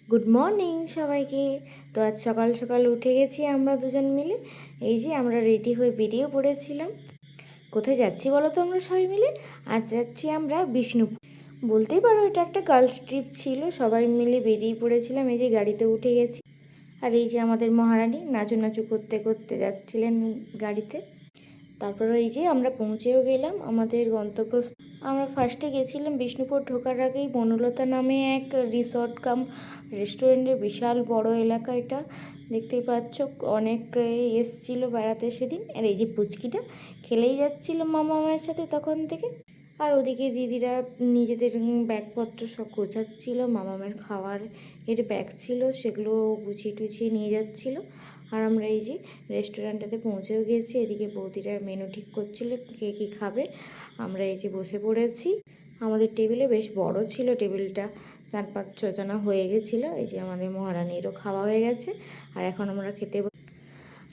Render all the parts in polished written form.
Good morning সবাইকে। তো আজ সকাল সকাল উঠে গেছি আমরা দুজন মিলে। এই যে আমরা রেডি হয়ে বেরিয়ে পড়েছিলাম। কোথায় যাচ্ছি বলো তো আমরা সবাই মিলে? আজ যাচ্ছি আমরা বিষ্ণুপুর। বলতেই পারো এটা একটা গার্লস ট্রিপ ছিল, সবাই মিলে বেরিয়ে পড়েছিলাম। এই যে গাড়িতে উঠে গেছি, আর এই যে আমাদের মহারানী নাচু নাচু করতে করতে যাচ্ছিলেন গাড়িতে। তারপরে এই যে আমরা পৌঁছেও গেলাম আমাদের গন্তব্য। আমরা ফার্স্টে গেছিলাম বিষ্ণুপুর ঢোকার আগেই বনলতা নামে এক রিসর্ট কাম রেস্টুরেন্টের, বিশাল বড় এলাকা এটা, দেখতেই পাচ্ছ। অনেক এসছিল বেড়াতে সেদিন। আর এই যে পুচকিটা খেলেই যাচ্ছিল মামা মায়ের সাথে তখন থেকে। আর ওদিকে দিদিরা নিজেদের ব্যাগপত্র সব গোছাচ্ছিল, মামা মায়ের খাওয়ার এর ব্যাগ ছিল সেগুলো গুছিয়ে টুছিয়ে নিয়ে যাচ্ছিল। আর আমরা এই যে রেস্টুরেন্টটাতে পৌঁছেও গেছি। এদিকে বৌদিরা মেনু ঠিক করছিল কে কী খাবে। আমরা এই যে বসে পড়েছি। আমাদের টেবিলে বেশ বড় ছিল টেবিলটা, 4-5-6 জনা হয়ে গেছিলো। এই যে আমাদের মহারানীরও খাওয়া হয়ে গেছে। আর এখন আমরা খেতে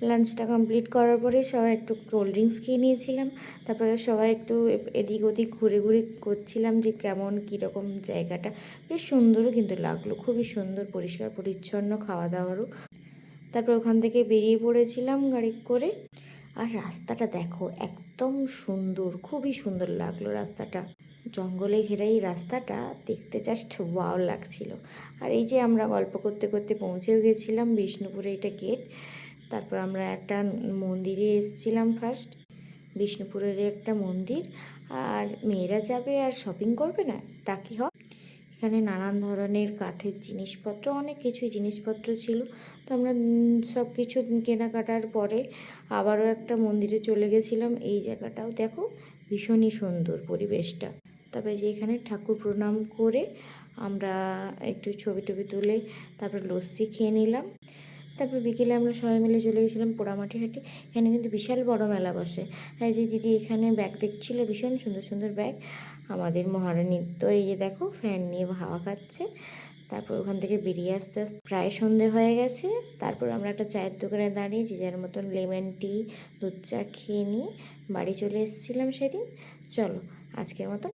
লাঞ্চটা কমপ্লিট করার পরে সবাই একটু কোল্ড ড্রিঙ্কস খেয়ে নিয়েছিলাম। তারপরে সবাই একটু এদিক ওদিক ঘুরে ঘুরে করছিলাম যে কেমন কীরকম জায়গাটা। বেশ সুন্দরও কিন্তু লাগলো, খুবই সুন্দর, পরিষ্কার পরিচ্ছন্ন, খাওয়া দাওয়ারও। তারপর ওখান থেকে বেরিয়ে পড়েছিলাম গাড়ি করে। আর রাস্তাটা দেখো, একদম সুন্দর, খুবই সুন্দর লাগলো রাস্তাটা। জঙ্গলে ঘেরা এই রাস্তাটা দেখতে জাস্ট ওয়াও লাগছিল। আর এই যে আমরা গল্প করতে করতে পৌঁছেও গেছিলাম বিষ্ণুপুরে, এটা গেট। তারপর আমরা একটা মন্দিরে এসেছিলাম ফার্স্ট, বিষ্ণুপুরের একটা মন্দির। আর মেয়েরা যাবে আর শপিং করবে না, তা কি হয়। এখানে নানান ধরনের কাঠের জিনিসপত্র, অনেক কিছুই জিনিসপত্র ছিল। তো আমরা সব কিছু কেনাকাটার পরে আবারও একটা মন্দিরে চলে গেছিলাম। এই জায়গাটাও দেখো, ভীষণই সুন্দর পরিবেশটা। তারপরে যে এখানে ঠাকুর প্রণাম করে আমরা একটু ছবি টবি তুলে তারপর লস্যি খেয়ে নিলাম। তারপর বিকেলে আমরা সবাই মিলে চলে গেছিলাম পোড়ামাটি হাটে। এখানে কিন্তু বিশাল বড় মেলা বসে। আর এই যে দিদি এখানে ব্যাগ দেখছিল, ভীষণ সুন্দর সুন্দর ব্যাগ আমাদের মহারানীর। তো এই যে দেখো ফ্যান নিয়ে হাওয়া খাচ্ছে। তারপর ওখান থেকে বেরিয়ে আসতে আসতে প্রায় সন্ধে হয়ে গেছে। তারপর আমরা একটা চায়ের দোকানে দাঁড়িয়ে যে যার মতন লেমন টি, দুধ চা খেয়ে নিয়ে বাড়ি চলে এসেছিলাম সেদিন। চলো আজকের মতো